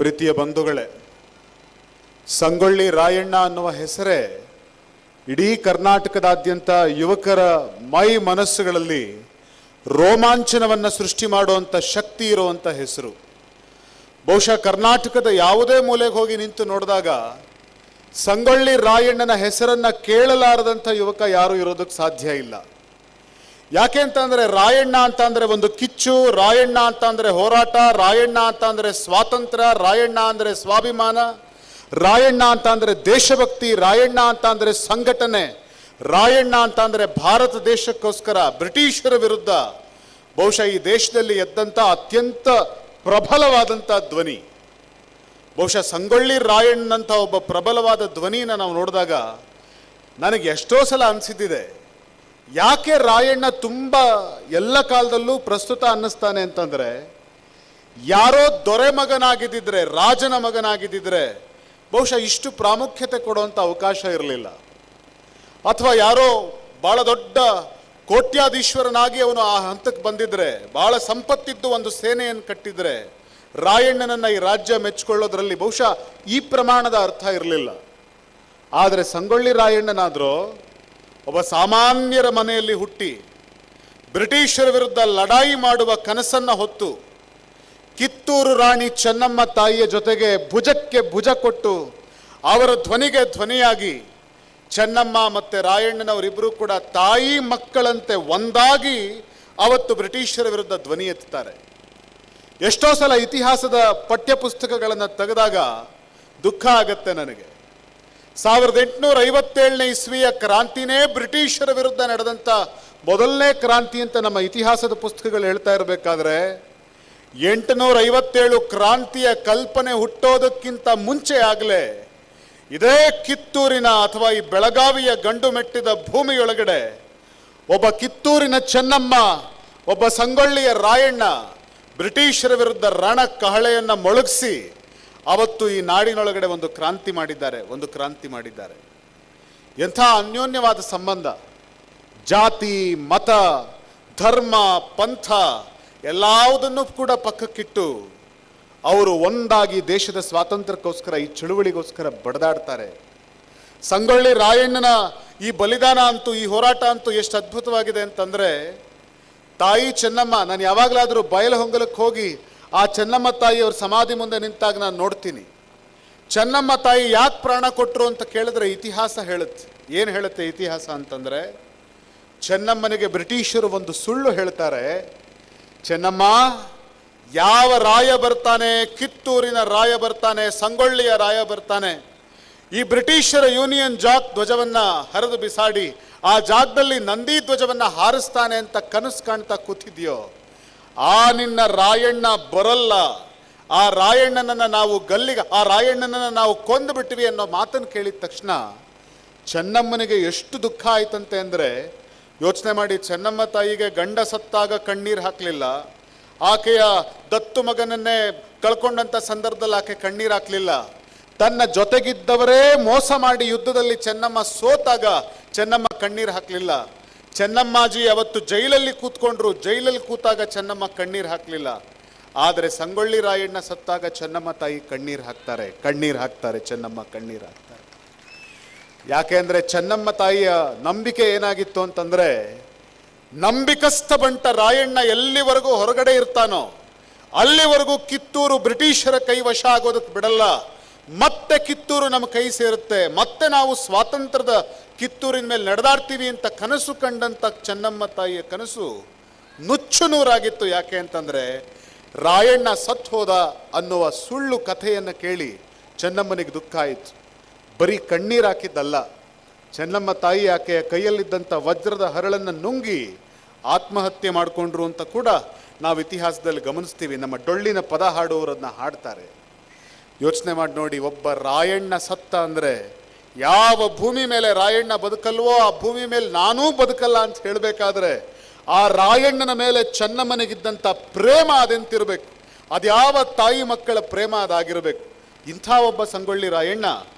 ಪ್ರೀತಿಯ ಬಂಧುಗಳೇ, ಸಂಗೊಳ್ಳಿ ರಾಯಣ್ಣ ಅನ್ನುವ ಹೆಸರೇ ಇಡೀ ಕರ್ನಾಟಕದಾದ್ಯಂತ ಯುವಕರ ಮೈ ಮನಸ್ಸುಗಳಲ್ಲಿ ರೋಮಾಂಚನವನ್ನು ಸೃಷ್ಟಿ ಮಾಡುವಂಥ ಶಕ್ತಿ ಇರುವಂಥ ಹೆಸರು. ಬಹುಶಃ ಕರ್ನಾಟಕದ ಯಾವುದೇ ಮೂಲೆಗೆ ಹೋಗಿ ನಿಂತು ನೋಡಿದಾಗ ಸಂಗೊಳ್ಳಿ ರಾಯಣ್ಣನ ಹೆಸರನ್ನು ಕೇಳಲಾರದಂಥ ಯುವಕ ಯಾರು ಇರೋದಕ್ಕೆ ಸಾಧ್ಯ ಇಲ್ಲ. ಯಾಕೆ ಅಂತಂದರೆ ರಾಯಣ್ಣ ಅಂತ ಅಂದರೆ ಒಂದು ಕಿಚ್ಚು, ರಾಯಣ್ಣ ಅಂತ ಅಂದರೆ ಹೋರಾಟ, ರಾಯಣ್ಣ ಅಂತ ಅಂದರೆ ಸ್ವಾತಂತ್ರ್ಯ, ರಾಯಣ್ಣ ಅಂದರೆ ಸ್ವಾಭಿಮಾನ, ರಾಯಣ್ಣ ಅಂತ ಅಂದರೆ ದೇಶಭಕ್ತಿ, ರಾಯಣ್ಣ ಅಂತ ಅಂದರೆ ಸಂಘಟನೆ, ರಾಯಣ್ಣ ಅಂತ ಅಂದರೆ ಭಾರತ ದೇಶಕ್ಕೋಸ್ಕರ ಬ್ರಿಟಿಷರ ವಿರುದ್ಧ ಬಹುಶಃ ಈ ದೇಶದಲ್ಲಿ ಎದ್ದಂಥ ಅತ್ಯಂತ ಪ್ರಬಲವಾದಂಥ ಧ್ವನಿ. ಬಹುಶಃ ಸಂಗೊಳ್ಳಿ ರಾಯಣ್ಣನಂಥ ಒಬ್ಬ ಪ್ರಬಲವಾದ ಧ್ವನಿನ ನಾವು ನೋಡಿದಾಗ ನನಗೆ ಎಷ್ಟೋ ಸಲ ಅನಿಸಿದ್ದಿದೆ, ಯಾಕೆ ರಾಯಣ್ಣ ತುಂಬ ಎಲ್ಲ ಕಾಲದಲ್ಲೂ ಪ್ರಸ್ತುತ ಅನ್ನಿಸ್ತಾನೆ ಅಂತಂದರೆ, ಯಾರೋ ದೊರೆ ಮಗನಾಗಿದ್ದಿದ್ರೆ, ರಾಜನ ಮಗನಾಗಿದ್ದಿದ್ರೆ ಬಹುಶಃ ಇಷ್ಟು ಪ್ರಾಮುಖ್ಯತೆ ಕೊಡುವಂಥ ಅವಕಾಶ ಇರಲಿಲ್ಲ. ಅಥವಾ ಯಾರೋ ಭಾಳ ದೊಡ್ಡ ಕೋಟ್ಯಾಧೀಶ್ವರನಾಗಿ ಅವನು ಆ ಹಂತಕ್ಕೆ ಬಂದಿದ್ರೆ, ಭಾಳ ಸಂಪತ್ತಿದ್ದು ಒಂದು ಸೇನೆಯನ್ನು ಕಟ್ಟಿದ್ರೆ ರಾಯಣ್ಣನನ್ನು ಈ ರಾಜ್ಯ ಮೆಚ್ಚಿಕೊಳ್ಳೋದ್ರಲ್ಲಿ ಬಹುಶಃ ಈ ಪ್ರಮಾಣದ ಅರ್ಥ ಇರಲಿಲ್ಲ. ಆದರೆ ಸಂಗೊಳ್ಳಿ ರಾಯಣ್ಣನಾದರೂ ಒಬ್ಬ ಸಾಮಾನ್ಯರ ಮನೆಯಲ್ಲಿ ಹುಟ್ಟಿ ಬ್ರಿಟಿಷರ ವಿರುದ್ಧ ಲಡಾಯಿ ಮಾಡುವ ಕನಸನ್ನು ಹೊತ್ತು ಕಿತ್ತೂರು ರಾಣಿ ಚೆನ್ನಮ್ಮ ತಾಯಿಯ ಜೊತೆಗೆ ಭುಜಕ್ಕೆ ಭುಜ ಕೊಟ್ಟು ಅವರ ಧ್ವನಿಗೆ ಧ್ವನಿಯಾಗಿ ಚೆನ್ನಮ್ಮ ಮತ್ತು ರಾಯಣ್ಣನವರಿಬ್ಬರೂ ಕೂಡ ತಾಯಿ ಮಕ್ಕಳಂತೆ ಒಂದಾಗಿ ಅವತ್ತು ಬ್ರಿಟಿಷರ ವಿರುದ್ಧ ಧ್ವನಿ ಎತ್ತುತ್ತಾರೆ. ಎಷ್ಟೋ ಸಲ ಇತಿಹಾಸದ ಪಠ್ಯಪುಸ್ತಕಗಳನ್ನು ತೆಗೆದಾಗ ದುಃಖ ಆಗತ್ತೆ ನನಗೆ. 1857ನೇ ಇಸ್ವಿಯ ಕ್ರಾಂತಿನೇ ಬ್ರಿಟಿಷರ ವಿರುದ್ಧ ನಡೆದಂಥ ಮೊದಲನೇ ಕ್ರಾಂತಿ ಅಂತ ನಮ್ಮ ಇತಿಹಾಸದ ಪುಸ್ತಕಗಳು ಹೇಳ್ತಾ ಇರಬೇಕಾದ್ರೆ 857 ಕ್ರಾಂತಿಯ ಕಲ್ಪನೆ ಹುಟ್ಟೋದಕ್ಕಿಂತ ಮುಂಚೆ ಆಗಲೇ ಇದೇ ಕಿತ್ತೂರಿನ ಅಥವಾ ಈ ಬೆಳಗಾವಿಯ ಗಂಡು ಮೆಟ್ಟಿದ ಭೂಮಿಯೊಳಗಡೆ ಒಬ್ಬ ಕಿತ್ತೂರಿನ ಚೆನ್ನಮ್ಮ, ಒಬ್ಬ ಸಂಗೊಳ್ಳಿಯ ರಾಯಣ್ಣ ಬ್ರಿಟಿಷರ ವಿರುದ್ಧ ರಣ ಕಹಳೆಯನ್ನು ಮೊಳಗಿಸಿ ಅವತ್ತು ಈ ನಾಡಿನೊಳಗಡೆ ಒಂದು ಕ್ರಾಂತಿ ಮಾಡಿದ್ದಾರೆ. ಎಂಥ ಅನ್ಯೋನ್ಯವಾದ ಸಂಬಂಧ, ಜಾತಿ, ಮತ, ಧರ್ಮ, ಪಂಥ ಎಲ್ಲವುದನ್ನು ಕೂಡ ಪಕ್ಕಕ್ಕಿಟ್ಟು ಅವರು ಒಂದಾಗಿ ದೇಶದ ಸ್ವಾತಂತ್ರ್ಯಕ್ಕೋಸ್ಕರ, ಈ ಚಳುವಳಿಗೋಸ್ಕರ ಬಡದಾಡ್ತಾರೆ. ಸಂಗೊಳ್ಳಿ ರಾಯಣ್ಣನ ಈ ಬಲಿದಾನ ಅಂತೂ, ಈ ಹೋರಾಟ ಅಂತೂ ಎಷ್ಟು ಅದ್ಭುತವಾಗಿದೆ ಅಂತಂದರೆ, ತಾಯಿ ಚೆನ್ನಮ್ಮ, ನಾನು ಯಾವಾಗಲಾದರೂ ಬಯಲಹೊಂಗಲಕ್ಕೆ ಹೋಗಿ ಆ ಚೆನ್ನಮ್ಮ ತಾಯಿಯವ್ರ ಸಮಾಧಿ ಮುಂದೆ ನಿಂತಾಗ ನಾನು ನೋಡ್ತೀನಿ, ಚೆನ್ನಮ್ಮ ತಾಯಿ ಯಾಕೆ ಪ್ರಾಣ ಕೊಟ್ಟರು ಅಂತ ಕೇಳಿದ್ರೆ ಇತಿಹಾಸ ಹೇಳುತ್ತೆ. ಏನು ಹೇಳುತ್ತೆ ಇತಿಹಾಸ ಅಂತಂದರೆ, ಚೆನ್ನಮ್ಮನಿಗೆ ಬ್ರಿಟಿಷರು ಒಂದು ಸುಳ್ಳು ಹೇಳ್ತಾರೆ. ಚೆನ್ನಮ್ಮ, ಯಾವ ರಾಯ ಬರ್ತಾನೆ, ಕಿತ್ತೂರಿನ ರಾಯ ಬರ್ತಾನೆ, ಸಂಗೊಳ್ಳಿಯ ರಾಯ ಬರ್ತಾನೆ, ಈ ಬ್ರಿಟಿಷರ ಯೂನಿಯನ್ ಜಾಕ್ ಧ್ವಜವನ್ನು ಹರಿದು ಬಿಸಾಡಿ ಆ ಜಾಗದಲ್ಲಿ ನಂದಿ ಧ್ವಜವನ್ನು ಹಾರಿಸ್ತಾನೆ ಅಂತ ಕನಸು ಕಾಣ್ತಾ ಕೂತಿದ್ಯೋ, ಆ ನಿನ್ನ ರಾಯಣ್ಣ ಬರಲ್ಲ, ಆ ರಾಯಣ್ಣನನ್ನು ನಾವು ಕೊಂದು ಬಿಟ್ವಿ ಅನ್ನೋ ಮಾತನ್ನು ಕೇಳಿದ ತಕ್ಷಣ ಚೆನ್ನಮ್ಮನಿಗೆ ಎಷ್ಟು ದುಃಖ ಆಯ್ತಂತೆ ಅಂದರೆ, ಯೋಚನೆ ಮಾಡಿ, ಚೆನ್ನಮ್ಮ ತಾಯಿಗೆ ಗಂಡ ಸತ್ತಾಗ ಕಣ್ಣೀರು ಹಾಕಲಿಲ್ಲ, ಆಕೆಯ ದತ್ತು ಮಗನನ್ನೇ ಕಳ್ಕೊಂಡಂಥ ಸಂದರ್ಭದಲ್ಲಿ ಆಕೆ ಕಣ್ಣೀರು ಹಾಕಲಿಲ್ಲ, ತನ್ನ ಜೊತೆಗಿದ್ದವರೇ ಮೋಸ ಮಾಡಿ ಯುದ್ಧದಲ್ಲಿ ಚೆನ್ನಮ್ಮ ಸೋತಾಗ ಚೆನ್ನಮ್ಮ ಕಣ್ಣೀರು ಹಾಕಲಿಲ್ಲ, ಚೆನ್ನಮ್ಮಾಜಿ ಅವತ್ತು ಜೈಲಲ್ಲಿ ಕೂತ್ಕೊಂಡ್ರು, ಜೈಲಲ್ಲಿ ಕೂತಾಗ ಚೆನ್ನಮ್ಮ ಕಣ್ಣೀರು ಹಾಕಲಿಲ್ಲ. ಆದರೆ ಸಂಗೊಳ್ಳಿ ರಾಯಣ್ಣ ಸತ್ತಾಗ ಚೆನ್ನಮ್ಮ ತಾಯಿ ಕಣ್ಣೀರು ಹಾಕ್ತಾರೆ, ಚೆನ್ನಮ್ಮ ಕಣ್ಣೀರು ಹಾಕ್ತಾರೆ. ಯಾಕೆ ಅಂದರೆ ಚೆನ್ನಮ್ಮ ತಾಯಿಯ ನಂಬಿಕೆ ಏನಾಗಿತ್ತು ಅಂತಂದರೆ, ನಂಬಿಕಸ್ಥ ಬಂಟ ರಾಯಣ್ಣ ಎಲ್ಲಿವರೆಗೂ ಹೊರಗಡೆ ಇರ್ತಾನೋ ಅಲ್ಲಿವರೆಗೂ ಕಿತ್ತೂರು ಬ್ರಿಟಿಷರ ಕೈ ವಶ ಆಗೋದಕ್ಕೆ ಬಿಡಲ್ಲ, ಮತ್ತೆ ಕಿತ್ತೂರು ನಮ್ಮ ಕೈ ಸೇರುತ್ತೆ, ಮತ್ತೆ ನಾವು ಸ್ವಾತಂತ್ರ್ಯದ ಕಿತ್ತೂರಿನ ಮೇಲೆ ನಡೆದಾಡ್ತೀವಿ ಅಂತ ಕನಸು ಕಂಡಂಥ ಚೆನ್ನಮ್ಮ ತಾಯಿಯ ಕನಸು ನುಚ್ಚು ನೂರಾಗಿತ್ತು. ಯಾಕೆ ಅಂತಂದರೆ, ರಾಯಣ್ಣ ಸತ್ತು ಹೋದ ಅನ್ನುವ ಸುಳ್ಳು ಕಥೆಯನ್ನು ಕೇಳಿ ಚೆನ್ನಮ್ಮನಿಗೆ ದುಃಖ ಆಯಿತು. ಬರೀ ಕಣ್ಣೀರು ಹಾಕಿದ್ದಲ್ಲ, ಚೆನ್ನಮ್ಮ ತಾಯಿ ಆಕೆಯ ಕೈಯಲ್ಲಿದ್ದಂಥ ವಜ್ರದ ಹರಳನ್ನು ನುಂಗಿ ಆತ್ಮಹತ್ಯೆ ಮಾಡಿಕೊಂಡ್ರು ಅಂತ ಕೂಡ ನಾವು ಇತಿಹಾಸದಲ್ಲಿ ಗಮನಿಸ್ತೀವಿ. ನಮ್ಮ ಡೊಳ್ಳಿನ ಪದ ಹಾಡುವರನ್ನ ಹಾಡ್ತಾರೆ. ಯೋಚನೆ ಮಾಡಿ ನೋಡಿ, ಒಬ್ಬ ರಾಯಣ್ಣ ಸತ್ತ ಅಂದರೆ ಯಾವ ಭೂಮಿ ಮೇಲೆ ರಾಯಣ್ಣ ಬದುಕಲ್ವೋ ಆ ಭೂಮಿ ಮೇಲೆ ನಾನೂ ಬದುಕಲ್ಲ ಅಂತ ಹೇಳಬೇಕಾದ್ರೆ ಆ ರಾಯಣ್ಣನ ಮೇಲೆ ಚೆನ್ನಮ್ಮನಿಗಿದ್ದಂಥ ಪ್ರೇಮ ಅದೆಂತಿರಬೇಕು, ಅದ್ಯಾವ ತಾಯಿ ಮಕ್ಕಳ ಪ್ರೇಮ ಅದಾಗಿರಬೇಕು. ಇಂಥ ಒಬ್ಬ ಸಂಗೊಳ್ಳಿ ರಾಯಣ್ಣ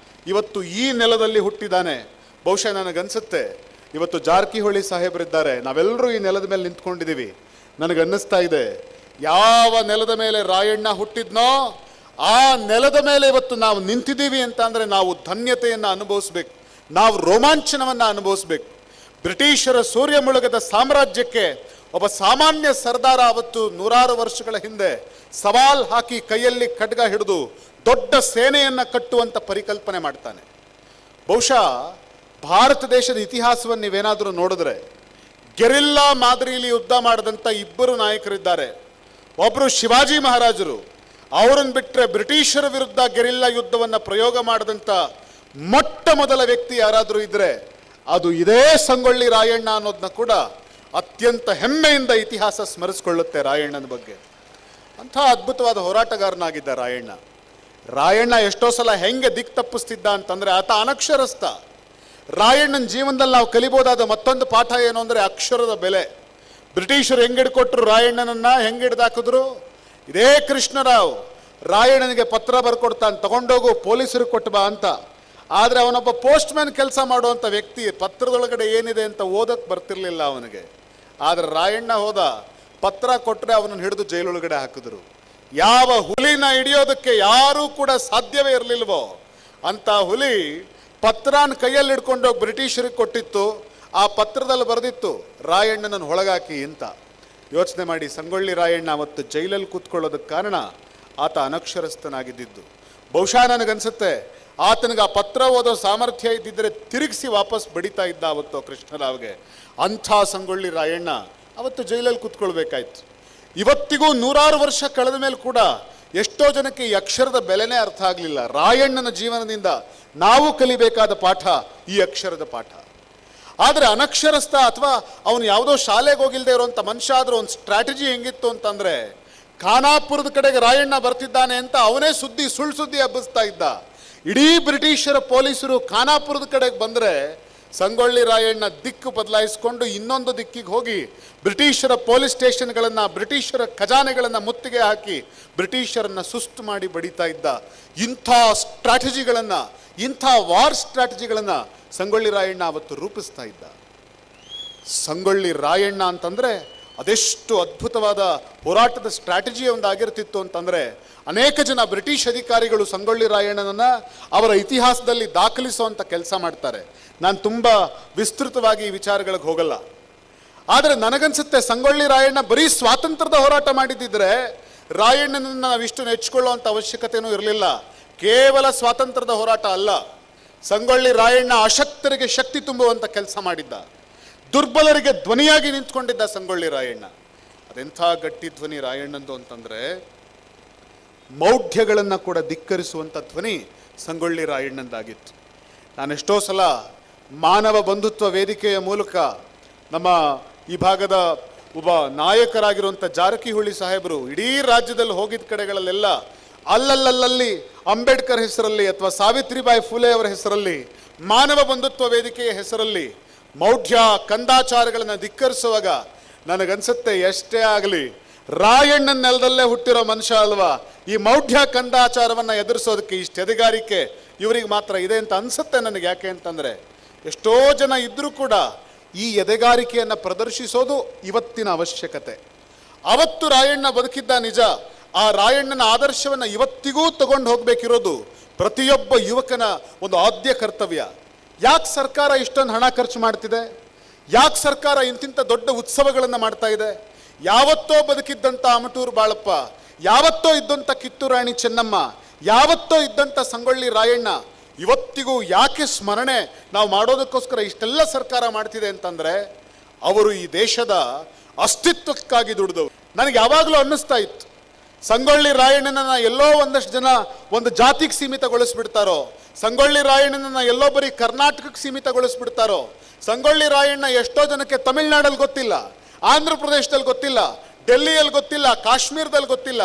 ಇವತ್ತು ಈ ನೆಲದಲ್ಲಿ ಹುಟ್ಟಿದ್ದಾನೆ. ಬಹುಶಃ ನನಗನ್ಸುತ್ತೆ ಇವತ್ತು ಜಾರಕಿಹೊಳಿ ಸಾಹೇಬರಿದ್ದಾರೆ, ನಾವೆಲ್ಲರೂ ಈ ನೆಲದ ಮೇಲೆ ನಿಂತ್ಕೊಂಡಿದ್ದೀವಿ. ನನಗನ್ನಿಸ್ತಾ ಇದೆ, ಯಾವ ನೆಲದ ಮೇಲೆ ರಾಯಣ್ಣ ಹುಟ್ಟಿದ್ನೋ ಆ ನೆಲದ ಮೇಲೆ ಇವತ್ತು ನಾವು ನಿಂತಿದ್ದೀವಿ ಅಂತ ಅಂದರೆ ನಾವು ಧನ್ಯತೆಯನ್ನು ಅನುಭವಿಸ್ಬೇಕು, ನಾವು ರೋಮಾಂಚನವನ್ನು ಅನುಭವಿಸ್ಬೇಕು. ಬ್ರಿಟಿಷರ ಸೂರ್ಯ ಮುಳುಗದ ಸಾಮ್ರಾಜ್ಯಕ್ಕೆ ಒಬ್ಬ ಸಾಮಾನ್ಯ ಸರ್ದಾರ ಅವತ್ತು 100 ವರ್ಷಗಳ ಹಿಂದೆ ಸವಾಲ್ ಹಾಕಿ ಕೈಯಲ್ಲಿ ಖಡ್ಗ ಹಿಡಿದು ದೊಡ್ಡ ಸೇನೆಯನ್ನು ಕಟ್ಟುವಂಥ ಪರಿಕಲ್ಪನೆ ಮಾಡ್ತಾನೆ. ಬಹುಶಃ ಭಾರತ ದೇಶದ ಇತಿಹಾಸವನ್ನು ನೀವೇನಾದರೂ ನೋಡಿದ್ರೆ ಗೆರಿಲ್ಲಾ ಮಾದರಿಯಲ್ಲಿ ಯುದ್ಧ ಮಾಡಿದಂಥ ಇಬ್ಬರು ನಾಯಕರಿದ್ದಾರೆ. ಒಬ್ಬರು ಶಿವಾಜಿ ಮಹಾರಾಜರು, ಅವರನ್ನು ಬಿಟ್ಟರೆ ಬ್ರಿಟಿಷರ ವಿರುದ್ಧ ಗೆರಿಲ್ಲಾ ಯುದ್ಧವನ್ನು ಪ್ರಯೋಗ ಮಾಡಿದಂಥ ಮೊಟ್ಟ ಮೊದಲ ವ್ಯಕ್ತಿ ಯಾರಾದರೂ ಇದ್ದರೆ ಅದು ಇದೇ ಸಂಗೊಳ್ಳಿ ರಾಯಣ್ಣ ಅನ್ನೋದನ್ನ ಕೂಡ ಅತ್ಯಂತ ಹೆಮ್ಮೆಯಿಂದ ಇತಿಹಾಸ ಸ್ಮರಿಸಿಕೊಳ್ಳುತ್ತೆ ರಾಯಣ್ಣನ ಬಗ್ಗೆ. ಅಂಥ ಅದ್ಭುತವಾದ ಹೋರಾಟಗಾರನಾಗಿದ್ದ ರಾಯಣ್ಣ ಎಷ್ಟೋ ಸಲ ಹೆಂಗೆ ದಿಕ್ಕು ತಪ್ಪಿಸ್ತಿದ್ದ ಅಂತಂದರೆ ಆತ ಅನಕ್ಷರಸ್ಥ. ರಾಯಣ್ಣನ ಜೀವನದಲ್ಲಿ ನಾವು ಕಲಿಬೋದಾದ ಮತ್ತೊಂದು ಪಾಠ ಏನು ಅಂದರೆ ಅಕ್ಷರದ ಬೆಲೆ. ಬ್ರಿಟಿಷರು ಹೆಂಗೆ ಹಿಡ್ಕೊಟ್ರು ರಾಯಣ್ಣನನ್ನು, ಹೆಂಗೆ ಹಿಡ್ದಾಕಿದ್ರು? ಇದೇ ಕೃಷ್ಣರಾವ್ ರಾಯಣ್ಣನಿಗೆ ಪತ್ರ ಬರ್ಕೊಡ್ತಾನೆ, ತಗೊಂಡೋಗು ಪೊಲೀಸರಿಗೆ ಕೊಟ್ಟು ಬಾ ಅಂತ. ಆದರೆ ಅವನೊಬ್ಬ ಪೋಸ್ಟ್ ಮ್ಯಾನ್ ಕೆಲಸ ಮಾಡುವಂಥ ವ್ಯಕ್ತಿ, ಪತ್ರದೊಳಗಡೆ ಏನಿದೆ ಅಂತ ಓದಕ್ಕೆ ಬರ್ತಿರ್ಲಿಲ್ಲ ಅವನಿಗೆ. ಆದರೆ ರಾಯಣ್ಣ ಹೋದ, ಪತ್ರ ಕೊಟ್ಟರೆ ಅವನನ್ನು ಹಿಡಿದು ಜೈಲೊಳಗಡೆ ಹಾಕಿದ್ರು. ಯಾವ ಹುಲಿನ ಹಿಡಿಯೋದಕ್ಕೆ ಯಾರೂ ಕೂಡ ಸಾಧ್ಯವೇ ಇರಲಿಲ್ವೋ ಅಂತ ಹುಲಿ ಪತ್ರನ ಕೈಯಲ್ಲಿ ಹಿಡ್ಕೊಂಡೋಗಿ ಬ್ರಿಟಿಷರಿಗೆ ಕೊಟ್ಟಿತ್ತು. ಆ ಪತ್ರದಲ್ಲಿ ಬರೆದಿತ್ತು ರಾಯಣ್ಣನನ್ನು ಒಳಗಾಕಿ ಅಂತ. ಯೋಚನೆ ಮಾಡಿ, ಸಂಗೊಳ್ಳಿ ರಾಯಣ್ಣ ಅವತ್ತು ಜೈಲಲ್ಲಿ ಕೂತ್ಕೊಳ್ಳೋದಕ್ಕೆ ಕಾರಣ ಆತ ಅನಕ್ಷರಸ್ಥನಾಗಿದ್ದು. ಬಹುಶಃ ನನಗನ್ಸುತ್ತೆ ಆತನಿಗೆ ಆ ಪತ್ರ ಓದೋ ಸಾಮರ್ಥ್ಯ ಇದ್ದಿದ್ದರೆ ತಿರುಗಿಸಿ ವಾಪಸ್ ಬಡಿತಾ ಇದ್ದ ಅವತ್ತು ಕೃಷ್ಣರಾವ್ಗೆ. ಅಂಥ ಸಂಗೊಳ್ಳಿ ರಾಯಣ್ಣ ಅವತ್ತು ಜೈಲಲ್ಲಿ ಕೂತ್ಕೊಳ್ಬೇಕಾಯ್ತು. ಇವತ್ತಿಗೂ 100 ವರ್ಷ ಕಳೆದ ಮೇಲೆ ಕೂಡ ಎಷ್ಟೋ ಜನಕ್ಕೆ ಈ ಅಕ್ಷರದ ಬೆಲೆನೇ ಅರ್ಥ ಆಗಲಿಲ್ಲ. ರಾಯಣ್ಣನ ಜೀವನದಿಂದ ನಾವು ಕಲಿಬೇಕಾದ ಪಾಠ ಈ ಅಕ್ಷರದ ಪಾಠ. ಆದರೆ ಅನಕ್ಷರಸ್ಥ ಅಥವಾ ಅವನು ಯಾವುದೋ ಶಾಲೆಗೆ ಹೋಗಿಲ್ಲದೆ ಇರುವಂಥ ಮನುಷ್ಯ ಆದರೂ ಒಂದು ಸ್ಟ್ರಾಟಜಿ ಹೆಂಗಿತ್ತು ಅಂತಂದರೆ, ಖಾನಾಪುರದ ಕಡೆಗೆ ರಾಯಣ್ಣ ಬರ್ತಿದ್ದಾನೆ ಅಂತ ಅವನೇ ಸುಳ್ಳು ಸುದ್ದಿ ಹಬ್ಬಿಸ್ತಾ ಇದ್ದ. ಇಡೀ ಬ್ರಿಟಿಷರ ಪೊಲೀಸರು ಖಾನಾಪುರದ ಕಡೆಗೆ ಬಂದರೆ ಸಂಗೊಳ್ಳಿ ರಾಯಣ್ಣ ದಿಕ್ಕು ಬದಲಾಯಿಸಿಕೊಂಡು ಇನ್ನೊಂದು ದಿಕ್ಕಿಗೆ ಹೋಗಿ ಬ್ರಿಟಿಷರ ಪೊಲೀಸ್ ಸ್ಟೇಷನ್ಗಳನ್ನು, ಬ್ರಿಟಿಷರ ಖಜಾನೆಗಳನ್ನು ಮುತ್ತಿಗೆ ಹಾಕಿ ಬ್ರಿಟಿಷರನ್ನು ಸುಸ್ತು ಮಾಡಿ ಬಡಿತಾ ಇದ್ದ. ಇಂಥ ಸ್ಟ್ರಾಟಜಿಗಳನ್ನು, ಇಂಥ ವಾರ್ ಸ್ಟ್ರಾಟಜಿಗಳನ್ನು ಸಂಗೊಳ್ಳಿ ರಾಯಣ್ಣ ಅವತ್ತು ರೂಪಿಸ್ತಾ ಇದ್ದ. ಸಂಗೊಳ್ಳಿ ರಾಯಣ್ಣ ಅಂತಂದರೆ ಅದೆಷ್ಟು ಅದ್ಭುತವಾದ ಹೋರಾಟದ ಸ್ಟ್ರಾಟಜಿ ಒಂದು ಆಗಿರ್ತಿತ್ತು ಅಂತಂದರೆ, ಅನೇಕ ಜನ ಬ್ರಿಟಿಷ್ ಅಧಿಕಾರಿಗಳು ಸಂಗೊಳ್ಳಿ ರಾಯಣ್ಣನನ್ನು ಅವರ ಇತಿಹಾಸದಲ್ಲಿ ದಾಖಲಿಸುವಂಥ ಕೆಲಸ ಮಾಡ್ತಾರೆ. ನಾನು ತುಂಬ ವಿಸ್ತೃತವಾಗಿ ಈ ವಿಚಾರಗಳಿಗೆ ಹೋಗಲ್ಲ. ಆದರೆ ನನಗನ್ಸುತ್ತೆ ಸಂಗೊಳ್ಳಿ ರಾಯಣ್ಣ ಬರೀ ಸ್ವಾತಂತ್ರ್ಯದ ಹೋರಾಟ ಮಾಡಿದ್ದಿದ್ರೆ ರಾಯಣ್ಣನನ್ನು ನಾವಿಷ್ಟು ನೆಚ್ಕೊಳ್ಳುವಂಥ ಅವಶ್ಯಕತೆಯೂ ಇರಲಿಲ್ಲ. ಕೇವಲ ಸ್ವಾತಂತ್ರ್ಯದ ಹೋರಾಟ ಅಲ್ಲ, ಸಂಗೊಳ್ಳಿ ರಾಯಣ್ಣ ಅಶಕ್ತರಿಗೆ ಶಕ್ತಿ ತುಂಬುವಂಥ ಕೆಲಸ ಮಾಡಿದ್ದ. ದುರ್ಬಲರಿಗೆ ಧ್ವನಿಯಾಗಿ ನಿಂತ್ಕೊಂಡಿದ್ದ ಸಂಗೊಳ್ಳಿ ರಾಯಣ್ಣ. ಅದೆಂಥ ಗಟ್ಟಿ ಧ್ವನಿ ರಾಯಣ್ಣಂದು ಅಂತಂದರೆ, ಮೌಢ್ಯಗಳನ್ನು ಕೂಡ ಧಿಕ್ಕರಿಸುವಂಥ ಧ್ವನಿ ಸಂಗೊಳ್ಳಿ ರಾಯಣ್ಣಂದಾಗಿತ್ತು. ನಾನೆಷ್ಟೋ ಸಲ ಮಾನವ ಬಂಧುತ್ವ ವೇದಿಕೆಯ ಮೂಲಕ ನಮ್ಮ ಈ ಭಾಗದ ಒಬ್ಬ ನಾಯಕರಾಗಿರುವಂಥ ಜಾರಕಿಹೊಳಿ ಸಾಹೇಬರು ಇಡೀ ರಾಜ್ಯದಲ್ಲಿ ಹೋಗಿದ್ದ ಕಡೆಗಳಲ್ಲೆಲ್ಲ ಅಲ್ಲಲ್ಲಿ ಅಂಬೇಡ್ಕರ್ ಹೆಸರಲ್ಲಿ ಅಥವಾ ಸಾವಿತ್ರಿಬಾಯಿ ಫುಲೆ ಅವರ ಹೆಸರಲ್ಲಿ, ಮಾನವ ಬಂಧುತ್ವ ವೇದಿಕೆಯ ಹೆಸರಲ್ಲಿ ಮೌಢ್ಯ ಕಂದಾಚಾರಗಳನ್ನು ಧಿಕ್ಕರಿಸುವಾಗ ನನಗನ್ಸುತ್ತೆ, ಎಷ್ಟೇ ಆಗಲಿ ರಾಯಣ್ಣನ ನೆಲದಲ್ಲೇ ಹುಟ್ಟಿರೋ ಮನುಷ್ಯ ಅಲ್ವಾ, ಈ ಮೌಢ್ಯ ಕಂದಾಚಾರವನ್ನು ಎದುರಿಸೋದಕ್ಕೆ ಇಷ್ಟು ಎದೆಗಾರಿಕೆ ಇವರಿಗೆ ಮಾತ್ರ ಇದೆ ಅಂತ ಅನಿಸುತ್ತೆ ನನಗೆ. ಯಾಕೆ ಅಂತಂದರೆ ಎಷ್ಟೋ ಜನ ಇದ್ದರೂ ಕೂಡ ಈ ಎದೆಗಾರಿಕೆಯನ್ನು ಪ್ರದರ್ಶಿಸೋದು ಇವತ್ತಿನ ಅವಶ್ಯಕತೆ. ಅವತ್ತು ರಾಯಣ್ಣ ಬದುಕಿದ್ದ ನಿಜ. ಆ ರಾಯಣ್ಣನ ಆದರ್ಶವನ್ನು ಇವತ್ತಿಗೂ ತಗೊಂಡು ಹೋಗಬೇಕಿರೋದು ಪ್ರತಿಯೊಬ್ಬ ಯುವಕನ ಒಂದು ಆದ್ಯ ಕರ್ತವ್ಯ. ಯಾಕೆ ಸರ್ಕಾರ ಇಷ್ಟೊಂದು ಹಣ ಖರ್ಚು ಮಾಡ್ತಿದೆ? ಯಾಕೆ ಸರ್ಕಾರ ಇಂತಿಂಥ ದೊಡ್ಡ ಉತ್ಸವಗಳನ್ನು ಮಾಡ್ತಾ ಇದೆ? ಯಾವತ್ತೋ ಬದುಕಿದ್ದಂಥ ಅಮಟೂರು ಬಾಳಪ್ಪ, ಯಾವತ್ತೋ ಇದ್ದಂಥ ಕಿತ್ತೂರು ರಾಣಿ ಚೆನ್ನಮ್ಮ, ಯಾವತ್ತೋ ಇದ್ದಂಥ ಸಂಗೊಳ್ಳಿ ರಾಯಣ್ಣ ಇವತ್ತಿಗೂ ಯಾಕೆ ಸ್ಮರಣೆ ನಾವು ಮಾಡೋದಕ್ಕೋಸ್ಕರ ಇಷ್ಟೆಲ್ಲ ಸರ್ಕಾರ ಮಾಡ್ತಿದೆ ಅಂತಂದರೆ, ಅವರು ಈ ದೇಶದ ಅಸ್ತಿತ್ವಕ್ಕಾಗಿ ದುಡಿದವರು. ನನಗೆ ಯಾವಾಗಲೂ ಅನ್ನಿಸ್ತಾ ಇತ್ತು, ಸಂಗೊಳ್ಳಿ ರಾಯಣ್ಣನನ್ನು ಎಲ್ಲೋ ಒಂದಷ್ಟು ಜನ ಒಂದು ಜಾತಿಗೆ ಸೀಮಿತಗೊಳಿಸ್ಬಿಡ್ತಾರೋ, ಸಂಗೊಳ್ಳಿ ರಾಯಣ್ಣನನ್ನು ಎಲ್ಲೋ ಬರೀ ಕರ್ನಾಟಕಕ್ಕೆ ಸೀಮಿತಗೊಳಿಸ್ಬಿಡ್ತಾರೋ. ಸಂಗೊಳ್ಳಿ ರಾಯಣ್ಣ ಎಷ್ಟೋ ಜನಕ್ಕೆ ತಮಿಳ್ನಾಡಲ್ಲಿ ಗೊತ್ತಿಲ್ಲ, ಆಂಧ್ರ ಪ್ರದೇಶದಲ್ಲಿ ಗೊತ್ತಿಲ್ಲ, ಡೆಲ್ಲಿಯಲ್ಲಿ ಗೊತ್ತಿಲ್ಲ, ಕಾಶ್ಮೀರದಲ್ಲಿ ಗೊತ್ತಿಲ್ಲ.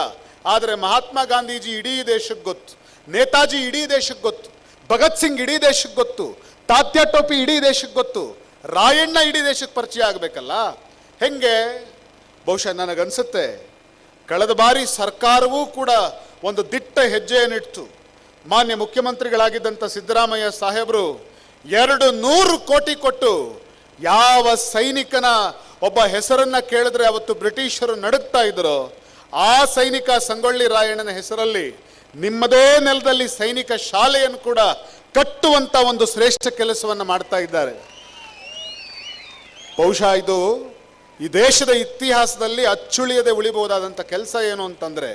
ಆದರೆ ಮಹಾತ್ಮ ಗಾಂಧೀಜಿ ಇಡೀ ದೇಶಕ್ಕೆ ಗೊತ್ತು, ನೇತಾಜಿ ಇಡೀ ದೇಶಕ್ಕೆ ಗೊತ್ತು, ಭಗತ್ ಸಿಂಗ್ ಇಡೀ ದೇಶಕ್ಕೆ ಗೊತ್ತು, ತಾತ್ಯಾ ಟೋಪಿ ಇಡೀ ದೇಶಕ್ಕೆ ಗೊತ್ತು. ರಾಯಣ್ಣ ಇಡೀ ದೇಶಕ್ಕೆ ಪರಿಚಯ ಆಗಬೇಕಲ್ಲ, ಹೆಂಗೆ? ಬಹುಶಃ ನನಗನ್ಸುತ್ತೆ ಕಳೆದ ಬಾರಿ ಸರ್ಕಾರವೂ ಕೂಡ ಒಂದು ದಿಟ್ಟ ಹೆಜ್ಜೆಯನ್ನಿಟ್ಟು ಮಾನ್ಯ ಮುಖ್ಯಮಂತ್ರಿಗಳಾಗಿದ್ದಂಥ ಸಿದ್ದರಾಮಯ್ಯ ಸಾಹೇಬರು 200 ಕೋಟಿ ಕೊಟ್ಟು ಯಾವ ಸೈನಿಕನ ಒಬ್ಬ ಹೆಸರನ್ನು ಕೇಳಿದ್ರೆ ಅವತ್ತು ಬ್ರಿಟಿಷರು ನಡುಗ್ತಾ ಇದ್ರೋ ಆ ಸೈನಿಕ ಸಂಗೊಳ್ಳಿ ರಾಯಣ್ಣನ ಹೆಸರಲ್ಲಿ ನಿಮ್ಮದೇ ನೆಲದಲ್ಲಿ ಸೈನಿಕ ಶಾಲೆಯನ್ನು ಕೂಡ ಕಟ್ಟುವಂತ ಒಂದು ಶ್ರೇಷ್ಠ ಕೆಲಸವನ್ನು ಮಾಡ್ತಾ ಇದ್ದಾರೆ. ಬಹುಶಃ ಇದು ಈ ದೇಶದ ಇತಿಹಾಸದಲ್ಲಿ ಅಚ್ಚುಳಿಯದೆ ಉಳಿಬಹುದಾದಂಥ ಕೆಲಸ ಏನು ಅಂತಂದ್ರೆ,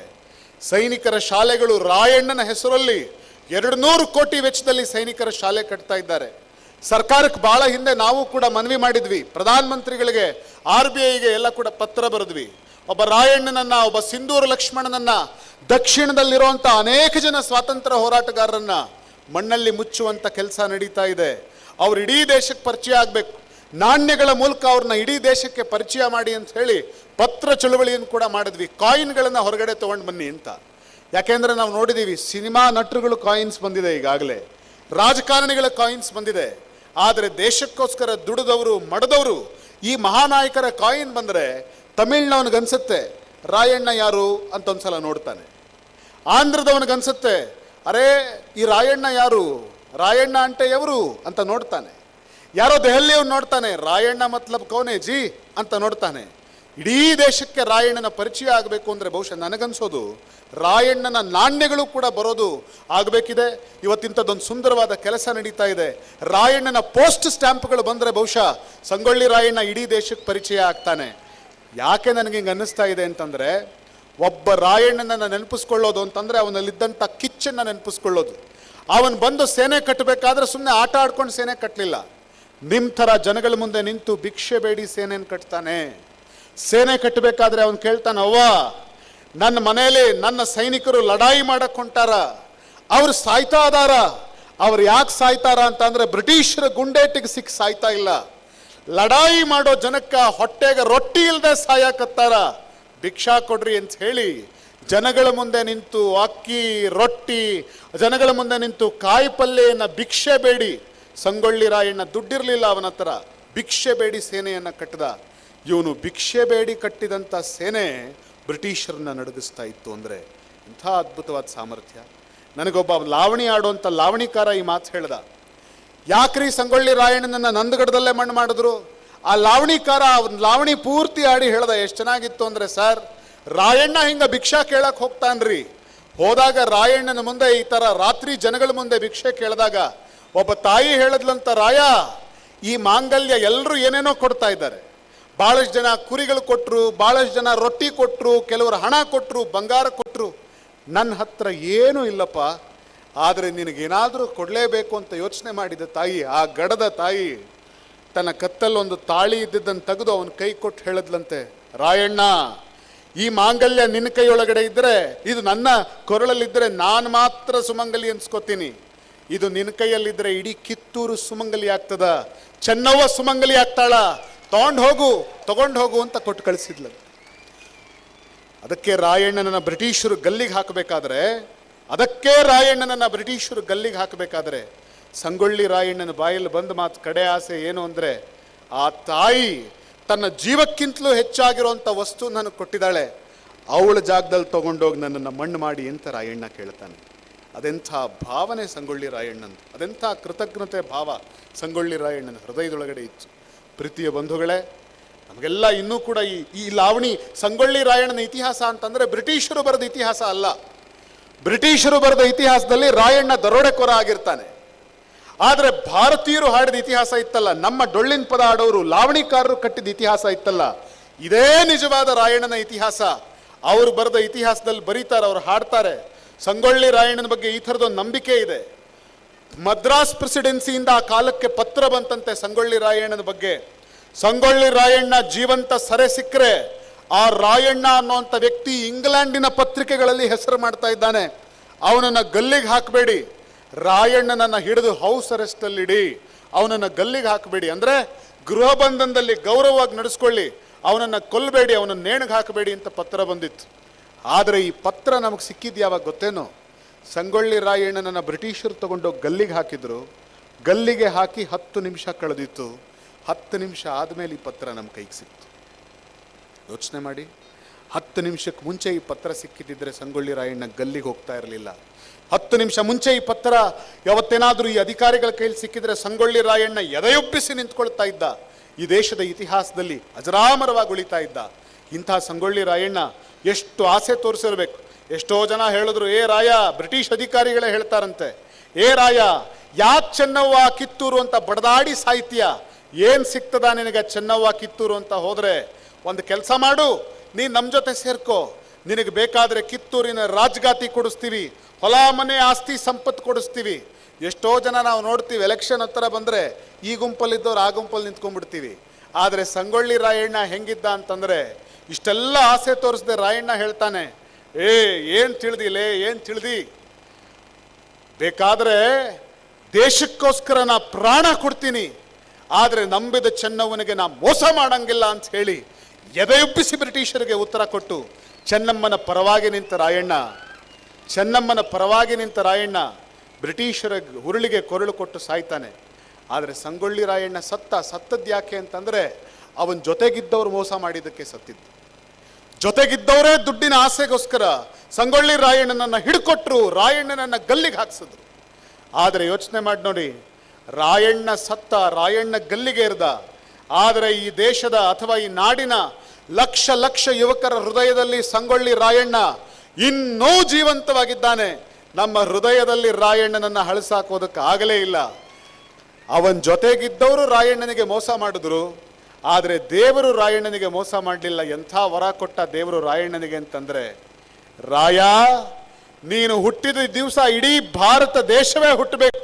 ಸೈನಿಕರ ಶಾಲೆಗಳು ರಾಯಣ್ಣನ ಹೆಸರಲ್ಲಿ 200 ಕೋಟಿ ವೆಚ್ಚದಲ್ಲಿ ಸೈನಿಕರ ಶಾಲೆ ಕಟ್ತಾ ಇದ್ದಾರೆ. ಸರ್ಕಾರಕ್ಕೆ ಬಹಳ ಹಿಂದೆ ನಾವು ಕೂಡ ಮನವಿ ಮಾಡಿದ್ವಿ, ಪ್ರಧಾನ ಮಂತ್ರಿಗಳಿಗೆ, RBIಗೆ ಎಲ್ಲ ಕೂಡ ಪತ್ರ ಬರೆದ್ವಿ. ಒಬ್ಬ ರಾಯಣ್ಣನನ್ನ, ಒಬ್ಬ ಸಿಂಧೂರು ಲಕ್ಷ್ಮಣನನ್ನ, ದಕ್ಷಿಣದಲ್ಲಿರುವಂಥ ಅನೇಕ ಜನ ಸ್ವಾತಂತ್ರ್ಯ ಹೋರಾಟಗಾರರನ್ನ ಮಣ್ಣಲ್ಲಿ ಮುಚ್ಚುವಂಥ ಕೆಲಸ ನಡೀತಾ ಇದೆ. ಅವ್ರು ಇಡೀ ದೇಶಕ್ಕೆ ಪರಿಚಯ ಆಗಬೇಕು, ನಾಣ್ಯಗಳ ಮೂಲಕ ಅವ್ರನ್ನ ಇಡೀ ದೇಶಕ್ಕೆ ಪರಿಚಯ ಮಾಡಿ ಅಂತ ಹೇಳಿ ಪತ್ರ ಚಳುವಳಿಯನ್ನು ಕೂಡ ಮಾಡಿದ್ವಿ. ಕಾಯಿನ್ಗಳನ್ನು ಹೊರಗಡೆ ತೊಗೊಂಡು ಬನ್ನಿ ಅಂತ. ಯಾಕೆಂದ್ರೆ ನಾವು ನೋಡಿದ್ದೀವಿ, ಸಿನಿಮಾ ನಟರುಗಳು ಕಾಯಿನ್ಸ್ ಬಂದಿದೆ, ಈಗಾಗಲೇ ರಾಜಕಾರಣಿಗಳ ಕಾಯಿನ್ಸ್ ಬಂದಿದೆ. ಆದರೆ ದೇಶಕ್ಕೋಸ್ಕರ ದುಡಿದವರು, ಮಡದವರು, ಈ ಮಹಾನಾಯಕರ ಕಾಯಿನ್ ಬಂದರೆ ತಮಿಳ್ನವನಿಗನ್ಸುತ್ತೆ ರಾಯಣ್ಣ ಯಾರು ಅಂತ ಒಂದ್ಸಲ ನೋಡ್ತಾನೆ. ಆಂಧ್ರದವನಿಗನ್ಸುತ್ತೆ ಅರೇ ಈ ರಾಯಣ್ಣ ಯಾರು, ರಾಯಣ್ಣ ಅಂಟೆ ಎವರು ಅಂತ ನೋಡ್ತಾನೆ. ಯಾರೋ ದೆಹಲಿಯವ್ನು ನೋಡ್ತಾನೆ, ರಾಯಣ್ಣ ಮತ್ಲಬ್ ಕೌನೆ ಜಿ ಅಂತ ನೋಡ್ತಾನೆ. ಇಡೀ ದೇಶಕ್ಕೆ ರಾಯಣ್ಣನ ಪರಿಚಯ ಆಗಬೇಕು ಅಂದರೆ ಬಹುಶಃ ನನಗನ್ಸೋದು ರಾಯಣ್ಣನ ನಾಣ್ಯಗಳು ಕೂಡ ಬರೋದು ಆಗಬೇಕಿದೆ. ಇವತ್ತಿಂಥದ್ದೊಂದು ಸುಂದರವಾದ ಕೆಲಸ ನಡೀತಾ ಇದೆ. ರಾಯಣ್ಣನ ಪೋಸ್ಟ್ ಸ್ಟ್ಯಾಂಪ್ಗಳು ಬಂದರೆ ಬಹುಶಃ ಸಂಗೊಳ್ಳಿ ರಾಯಣ್ಣ ಇಡೀ ದೇಶಕ್ಕೆ ಪರಿಚಯ ಆಗ್ತಾನೆ. ಯಾಕೆ ನನಗೆ ಹಿಂಗೆ ಅನ್ನಿಸ್ತಾ ಇದೆ ಅಂತಂದರೆ, ಒಬ್ಬ ರಾಯಣ್ಣನನ್ನು ನೆನಪಿಸ್ಕೊಳ್ಳೋದು ಅಂತಂದರೆ ಅವನಲ್ಲಿದ್ದಂಥ ಕಿಚ್ಚನ್ನು ನೆನಪಿಸ್ಕೊಳ್ಳೋದು. ಅವನು ಬಂದು ಸೇನೆ ಕಟ್ಟಬೇಕಾದ್ರೆ ಸುಮ್ಮನೆ ಆಟ ಆಡ್ಕೊಂಡು ಸೇನೆ ಕಟ್ಟಲಿಲ್ಲ. ನಿಮ್ಮ ಥರ ಜನಗಳ ಮುಂದೆ ನಿಂತು ಭಿಕ್ಷೆ ಬೇಡಿ ಸೇನೆಯನ್ನು ಕಟ್ತಾನೆ. ಸೇನೆ ಕಟ್ಟಬೇಕಾದ್ರೆ ಅವನು ಕೇಳ್ತಾನೆ, ಅವ್ವ ನನ್ನ ಮನೆಯಲ್ಲಿ ನನ್ನ ಸೈನಿಕರು ಲಡಾಯಿ ಮಾಡಕ್ಕೆ ಹೊಂಟಾರ, ಅವ್ರು ಸಾಯ್ತಾ ಅದಾರ. ಅವ್ರು ಯಾಕೆ ಸಾಯ್ತಾರ ಅಂತ ಅಂದರೆ ಬ್ರಿಟಿಷರ ಗುಂಡೇಟಿಗೆ ಸಿಕ್ಕಿ ಸಾಯ್ತಾ ಇಲ್ಲ, ಲಡಾಯಿ ಮಾಡೋ ಜನಕ್ಕೆ ಹೊಟ್ಟೆಗೆ ರೊಟ್ಟಿ ಇಲ್ಲದೆ ಸಾಯಕತ್ತಾರ, ಭಿಕ್ಷಾ ಕೊಡ್ರಿ ಅಂತ ಹೇಳಿ ಜನಗಳ ಮುಂದೆ ನಿಂತು ಅಕ್ಕಿ ರೊಟ್ಟಿ, ಜನಗಳ ಮುಂದೆ ನಿಂತು ಕಾಯಿ ಪಲ್ಯೆಯನ್ನು ಭಿಕ್ಷೆ ಬೇಡಿ, ಸಂಗೊಳ್ಳಿ ರಾಯಣ್ಣ ದುಡ್ಡಿರಲಿಲ್ಲ ಅವನ ಹತ್ರ, ಭಿಕ್ಷೆ ಬೇಡಿ ಸೇನೆಯನ್ನು ಕಟ್ಟಿದ. ಇವನು ಭಿಕ್ಷೆ ಬೇಡಿ ಕಟ್ಟಿದಂಥ ಸೇನೆ ಬ್ರಿಟಿಷರನ್ನ ನಡುಗಿಸ್ತಾ ಇತ್ತು ಅಂದರೆ ಇಂಥ ಅದ್ಭುತವಾದ ಸಾಮರ್ಥ್ಯ. ನನಗೊಬ್ಬ ಲಾವಣಿ ಆಡುವಂಥ ಲಾವಣಿಕಾರ ಈ ಮಾತು ಹೇಳ್ದ, ಯಾಕ್ರಿ ಸಂಗೊಳ್ಳಿ ರಾಯಣ್ಣನನ್ನ ನಂದಗಡದಲ್ಲೇ ಮಣ್ಣು ಮಾಡಿದ್ರು? ಆ ಲಾವಣಿಕಾರ ಅವ್ನ ಲಾವಣಿ ಪೂರ್ತಿ ಆಡಿ ಹೇಳ್ದ, ಎಷ್ಟು ಚೆನ್ನಾಗಿತ್ತು ಅಂದರೆ, ಸರ್ ರಾಯಣ್ಣ ಹಿಂಗೆ ಭಿಕ್ಷಾ ಕೇಳಕ್ಕೆ ಹೋಗ್ತಾನ್ರಿ, ಹೋದಾಗ ರಾಯಣ್ಣನ ಮುಂದೆ ಈ ಥರ ರಾತ್ರಿ ಜನಗಳ ಮುಂದೆ ಭಿಕ್ಷೆ ಕೇಳಿದಾಗ ಒಬ್ಬ ತಾಯಿ ಹೇಳಿದ್ಲಂತ, ರಾಯ ಈ ಮಾಂಗಲ್ಯ ಎಲ್ಲರೂ ಏನೇನೋ ಕೊಡ್ತಾ ಇದ್ದಾರೆ, ಭಾಳಷ್ಟು ಜನ ಕುರಿಗಳು ಕೊಟ್ಟರು, ಭಾಳಷ್ಟು ಜನ ರೊಟ್ಟಿ ಕೊಟ್ಟರು, ಕೆಲವರು ಹಣ ಕೊಟ್ಟರು, ಬಂಗಾರ ಕೊಟ್ಟರು, ನನ್ನ ಹತ್ರ ಏನೂ ಇಲ್ಲಪ್ಪ, ಆದರೆ ನಿನಗೇನಾದರೂ ಕೊಡಲೇಬೇಕು ಅಂತ ಯೋಚನೆ ಮಾಡಿದ ತಾಯಿ, ಆ ಗಡದ ತಾಯಿ ತನ್ನ ಕತ್ತಲ್ಲೊಂದು ತಾಳಿ ಇದ್ದಿದ್ದನ್ನು ತೆಗೆದು ಅವನ ಕೈ ಕೊಟ್ಟು ಹೇಳಿದ್ಲಂತೆ, ರಾಯಣ್ಣ ಈ ಮಾಂಗಲ್ಯ ನಿನ್ನ ಕೈಯೊಳಗಡೆ ಇದ್ದರೆ, ಇದು ನನ್ನ ಕೊರಳಲ್ಲಿದ್ದರೆ ನಾನು ಮಾತ್ರ ಸುಮಂಗಲಿ ಅನ್ಸ್ಕೋತೀನಿ, ಇದು ನಿನ್ನ ಕೈಯಲ್ಲಿದ್ದರೆ ಇಡೀ ಕಿತ್ತೂರು ಸುಮಂಗಲಿ ಆಗ್ತದ, ಚೆನ್ನವ್ವ ಸುಮಂಗಲಿ ಆಗ್ತಾಳ, ತಗೊಂಡು ಹೋಗು ಅಂತ ಕೊಟ್ಟು ಕಳಿಸಿದ್ಲ. ಅದಕ್ಕೆ ರಾಯಣ್ಣನನ್ನ ಬ್ರಿಟಿಷರು ಗಲ್ಲಿಗೆ ಹಾಕಬೇಕಾದ್ರೆ ಸಂಗೊಳ್ಳಿ ರಾಯಣ್ಣನ ಬಾಯಲ್ಲಿ ಬಂದ ಮಾತು ಕಡೆ ಆಸೆ ಏನು ಅಂದರೆ, ಆ ತಾಯಿ ತನ್ನ ಜೀವಕ್ಕಿಂತಲೂ ಹೆಚ್ಚಾಗಿರುವಂಥ ವಸ್ತು ನನಗೆ ಕೊಟ್ಟಿದ್ದಾಳೆ, ಅವಳ ಜಾಗದಲ್ಲಿ ತಗೊಂಡೋಗಿ ನನ್ನನ್ನು ಮಣ್ಣು ಮಾಡಿ ಅಂತ ರಾಯಣ್ಣ ಕೇಳ್ತಾನೆ. ಅದೆಂಥ ಭಾವನೆ ಸಂಗೊಳ್ಳಿ ರಾಯಣ್ಣನ, ಅದೆಂಥ ಕೃತಜ್ಞತೆ ಭಾವ ಸಂಗೊಳ್ಳಿ ರಾಯಣ್ಣನ ಹೃದಯದೊಳಗಡೆ ಇತ್ತು. ಪ್ರೀತಿಯ ಬಂಧುಗಳೇ, ನಮಗೆಲ್ಲ ಇನ್ನೂ ಕೂಡ ಈ ಲಾವಣಿ ಸಂಗೊಳ್ಳಿ ರಾಯಣ್ಣನ ಇತಿಹಾಸ ಅಂತಂದರೆ ಬ್ರಿಟಿಷರು ಬರೆದ ಇತಿಹಾಸ ಅಲ್ಲ. ಬ್ರಿಟಿಷರು ಬರೆದ ಇತಿಹಾಸದಲ್ಲಿ ರಾಯಣ್ಣ ದರೋಡೆಕೋರ ಆಗಿರ್ತಾನೆ. ಆದರೆ ಭಾರತೀಯರು ಹಾಡಿದ ಇತಿಹಾಸ ಇತ್ತಲ್ಲ, ನಮ್ಮ ಡೊಳ್ಳಿನ ಪದ ಆಡೋರು ಲಾವಣಿಕಾರರು ಕಟ್ಟಿದ ಇತಿಹಾಸ ಇತ್ತಲ್ಲ, ಇದೇ ನಿಜವಾದ ರಾಯಣ್ಣನ ಇತಿಹಾಸ. ಅವರು ಬರೆದ ಇತಿಹಾಸದಲ್ಲಿ ಬರೀತಾರೆ, ಅವರು ಹಾಡ್ತಾರೆ. ಸಂಗೊಳ್ಳಿ ರಾಯಣ್ಣನ ಬಗ್ಗೆ ಈ ಥರದೊಂದು ನಂಬಿಕೆ ಇದೆ. ಮದ್ರಾಸ್ ಪ್ರೆಸಿಡೆನ್ಸಿಯಿಂದ ಆ ಕಾಲಕ್ಕೆ ಪತ್ರ ಬಂತಂತೆ ಸಂಗೊಳ್ಳಿ ರಾಯಣ್ಣನ ಬಗ್ಗೆ. ಸಂಗೊಳ್ಳಿ ರಾಯಣ್ಣ ಜೀವಂತ ಸೆರೆ ಸಿಕ್ಕರೆ ಆ ರಾಯಣ್ಣ ಅನ್ನೋಂಥ ವ್ಯಕ್ತಿ ಇಂಗ್ಲೆಂಡಿನ ಪತ್ರಿಕೆಗಳಲ್ಲಿ ಹೆಸರು ಮಾಡ್ತಾ ಇದ್ದಾನೆ, ಅವನನ್ನು ಗಲ್ಲಿಗೆ ಹಾಕಬೇಡಿ, ರಾಯಣ್ಣನನ್ನು ಹಿಡಿದು ಹೌಸ್ ಅರೆಸ್ಟಲ್ಲಿಡಿ, ಅವನನ್ನು ಗಲ್ಲಿಗೆ ಹಾಕಬೇಡಿ, ಅಂದರೆ ಗೃಹ ಬಂಧನದಲ್ಲಿ ಗೌರವವಾಗಿ ನಡೆಸ್ಕೊಳ್ಳಿ, ಅವನನ್ನು ಕೊಲ್ಲಬೇಡಿ, ಅವನನ್ನು ನೇಣಿಗೆ ಹಾಕಬೇಡಿ ಅಂತ ಪತ್ರ ಬಂದಿತ್ತು. ಆದರೆ ಈ ಪತ್ರ ನಮಗೆ ಸಿಕ್ಕಿದ್ದು ಯಾವಾಗ ಗೊತ್ತೇನೋ, ಸಂಗೊಳ್ಳಿ ರಾಯಣ್ಣನನ್ನು ಬ್ರಿಟಿಷರು ತಗೊಂಡೋಗಿ ಗಲ್ಲಿಗೆ ಹಾಕಿದ್ರು. ಗಲ್ಲಿಗೆ ಹಾಕಿ 10 ನಿಮಿಷ ಕಳೆದಿತ್ತು. 10 ನಿಮಿಷ ಆದಮೇಲೆ ಈ ಪತ್ರ ನಮ್ಮ ಕೈಗೆ ಸಿಕ್ತು. ಯೋಚನೆ ಮಾಡಿ, 10 ನಿಮಿಷಕ್ಕೆ ಮುಂಚೆ ಈ ಪತ್ರ ಸಿಕ್ಕಿದ್ದಿದ್ರೆ ಸಂಗೊಳ್ಳಿ ರಾಯಣ್ಣ ಗಲ್ಲಿಗೆ ಹೋಗ್ತಾ ಇರಲಿಲ್ಲ. 10 ನಿಮಿಷ ಮುಂಚೆ ಈ ಪತ್ರ ಯಾವತ್ತೇನಾದರೂ ಈ ಅಧಿಕಾರಿಗಳ ಕೈಲಿ ಸಿಕ್ಕಿದ್ರೆ ಸಂಗೊಳ್ಳಿ ರಾಯಣ್ಣ ಎದೆಯೊಪ್ಪಿಸಿ ನಿಂತ್ಕೊಳ್ತಾ ಇದ್ದ, ಈ ದೇಶದ ಇತಿಹಾಸದಲ್ಲಿ ಅಜರಾಮರವಾಗಿ ಉಳಿತಾ ಇದ್ದ. ಇಂಥ ಸಂಗೊಳ್ಳಿ ರಾಯಣ್ಣ ಎಷ್ಟು ಆಸೆ ತೋರಿಸಿರ್ಬೇಕು, ಎಷ್ಟೋ ಜನ ಹೇಳಿದ್ರು, ಏ ರಾಯ, ಬ್ರಿಟಿಷ್ ಅಧಿಕಾರಿಗಳೇ ಹೇಳ್ತಾರಂತೆ, ಏ ರಾಯ, ಯಾಕೆ ಚೆನ್ನವ್ವ ಕಿತ್ತೂರು ಅಂತ ಬಡದಾಡಿ ಸಾಹಿತ್ಯ, ಏನ್ ಸಿಗ್ತದ ನಿನಗೆ ಚೆನ್ನವ್ವ ಕಿತ್ತೂರು ಅಂತ ಹೋದ್ರೆ? ಒಂದು ಕೆಲಸ ಮಾಡು, ನೀ ನಮ್ಮ ಜೊತೆ ಸೇರ್ಕೋ, ನಿನಗೆ ಬೇಕಾದ್ರೆ ಕಿತ್ತೂರಿನ ರಾಜ್ಗಾತಿ ಕೊಡಿಸ್ತೀವಿ, ಹೊಲ ಮನೆ ಆಸ್ತಿ ಸಂಪತ್ತು ಕೊಡಿಸ್ತೀವಿ. ಎಷ್ಟೋ ಜನ ನಾವು ನೋಡ್ತೀವಿ, ಎಲೆಕ್ಷನ್ ಹತ್ರ ಬಂದರೆ ಈ ಗುಂಪಲ್ಲಿದ್ದವ್ರು ಆ ಗುಂಪಲ್ಲಿ ನಿಂತ್ಕೊಂಡ್ಬಿಡ್ತೀವಿ. ಆದರೆ ಸಂಗೊಳ್ಳಿ ರಾಯಣ್ಣ ಹೆಂಗಿದ್ದ ಅಂತಂದರೆ, ಇಷ್ಟೆಲ್ಲ ಆಸೆ ತೋರಿಸದೆ ರಾಯಣ್ಣ ಹೇಳ್ತಾನೆ, ಏನು ತಿಳಿದಿಲ್ಲೇ, ಏನು ತಿಳಿದಿ, ಬೇಕಾದರೆ ದೇಶಕ್ಕೋಸ್ಕರ ನಾ ಪ್ರಾಣ ಕೊಡ್ತೀನಿ, ಆದರೆ ನಂಬಿದ ಚೆನ್ನವ್ವನಿಗೆ ನಾ ಮೋಸ ಮಾಡಂಗಿಲ್ಲ ಅಂತ ಹೇಳಿ ಎದೆಯುಬ್ಬಿಸಿ ಬ್ರಿಟಿಷರಿಗೆ ಉತ್ತರ ಕೊಟ್ಟು ಚೆನ್ನಮ್ಮನ ಪರವಾಗಿ ನಿಂತ ರಾಯಣ್ಣ ಬ್ರಿಟಿಷರ ಹುರುಳಿಗೆ ಕೊರಳು ಕೊಟ್ಟು ಸಾಯ್ತಾನೆ. ಆದರೆ ಸಂಗೊಳ್ಳಿ ರಾಯಣ್ಣ ಸತ್ತದ್ದು ಯಾಕೆ ಅಂತಂದರೆ, ಅವನ ಜೊತೆಗಿದ್ದವ್ರು ಮೋಸ ಮಾಡಿದ್ದಕ್ಕೆ ಸತ್ತಿದ್ದು. ಜೊತೆಗಿದ್ದವರೇ ದುಡ್ಡಿನ ಆಸೆಗೋಸ್ಕರ ಸಂಗೊಳ್ಳಿ ರಾಯಣ್ಣನನ್ನು ಹಿಡ್ಕೊಟ್ರು, ರಾಯಣ್ಣನನ್ನು ಗಲ್ಲಿಗೆ ಹಾಕ್ಸಿದ್ರು. ಆದರೆ ಯೋಚನೆ ಮಾಡಿ ನೋಡಿ, ರಾಯಣ್ಣ ಸತ್ತ, ರಾಯಣ್ಣ ಗಲ್ಲಿಗೆ ಇರ್ದ, ಆದರೆ ಈ ದೇಶದ ಅಥವಾ ಈ ನಾಡಿನ ಲಕ್ಷ ಲಕ್ಷ ಯುವಕರ ಹೃದಯದಲ್ಲಿ ಸಂಗೊಳ್ಳಿ ರಾಯಣ್ಣ ಇನ್ನೂ ಜೀವಂತವಾಗಿದ್ದಾನೆ. ನಮ್ಮ ಹೃದಯದಲ್ಲಿ ರಾಯಣ್ಣನನ್ನು ಹಳಸಾಕೋದಕ್ಕೆ ಆಗಲೇ ಇಲ್ಲ. ಅವನ ಜೊತೆಗಿದ್ದವರು ರಾಯಣ್ಣನಿಗೆ ಮೋಸ ಮಾಡಿದ್ರು, ಆದರೆ ದೇವರು ರಾಯಣ್ಣನಿಗೆ ಮೋಸ ಮಾಡಲಿಲ್ಲ. ಎಂಥ ವರ ಕೊಟ್ಟ ದೇವರು ರಾಯಣ್ಣನಿಗೆ ಅಂತಂದರೆ, ರಾಯ, ನೀನು ಹುಟ್ಟಿದ ದಿವಸ ಇಡೀ ಭಾರತ ದೇಶವೇ ಹುಟ್ಟಬೇಕು,